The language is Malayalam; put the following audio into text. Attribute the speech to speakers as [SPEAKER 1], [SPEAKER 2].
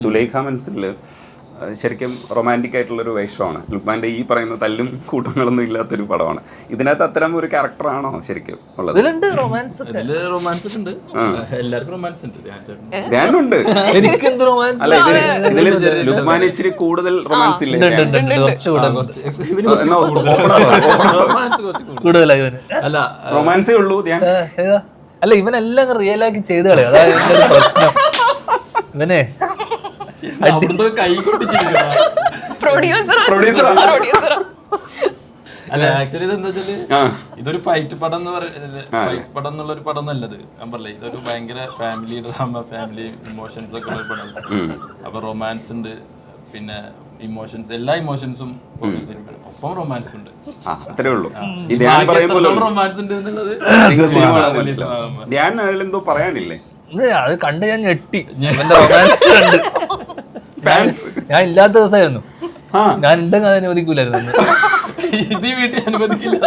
[SPEAKER 1] സുലൈഖ മനസ്സിൽ ശരിക്കും റൊമാൻറ്റിക് ആയിട്ടുള്ളൊരു വേഷമാണ്. ലുക്മാൻ്റെ ഈ പറയുന്ന തല്ലും കൂട്ടങ്ങളൊന്നും ഇല്ലാത്തൊരു പടമാണ്. ഇതിനകത്ത് അത്തരം ഒരു ക്യാരക്ടറാണോ ശരിക്കും ഉള്ളത്? ധ്യാനുണ്ട്. അല്ല, ഇതിൽ ലുക്മാൻ ഇച്ചിരി കൂടുതൽ റൊമാൻസ് ഇല്ലേ? റൊമാൻസേ ഉള്ളൂ ധ്യാൻ.
[SPEAKER 2] അല്ല, ഇവനെല്ലാം റിയൽ ആക്കി ചെയ്ത് കളയും. അതായത് പ്രശ്നം. ഇവനെ
[SPEAKER 3] അല്ല, ആക്ച്വലി ഇതെന്താ വെച്ചാല് ഇതൊരു ഫൈറ്റ് പടം എന്ന് പറയുന്നത് ഫൈറ്റ് പടം എന്നുള്ള ഒരു പടം നല്ലത് ഞാൻ പറഞ്ഞില്ലേ. ഇതൊരു ഭയങ്കര ഫാമിലി ഡ്രാമ, ഫാമിലി ഇമോഷൻസ് ഒക്കെ ഉള്ള പടം. അപ്പൊ റൊമാൻസ് ഉണ്ട്, പിന്നെ ഇമോഷൻസ്, എല്ലാ ഇമോഷൻസും ഒപ്പം റൊമാൻസ് ഉണ്ട്.
[SPEAKER 1] അത്രേ ഉള്ളൂ.
[SPEAKER 3] റൊമാൻസ് ഉണ്ട് എന്നുള്ളത്
[SPEAKER 1] ധ്യാൻ അതിലെന്തോ പറയാനില്ലേ?
[SPEAKER 2] അത് കണ്ട് ഞാൻ ഞെട്ടി. റൊമാൻസ് കണ്ട് ഞാൻ ഇല്ലാത്ത ദിവസമായിരുന്നു. ഞാൻ ഉണ്ടെങ്കിൽ അത് അനുവദിക്കൂലായിരുന്നു.
[SPEAKER 3] ഇത് വീട്ടിൽ അനുവദിക്കില്ല.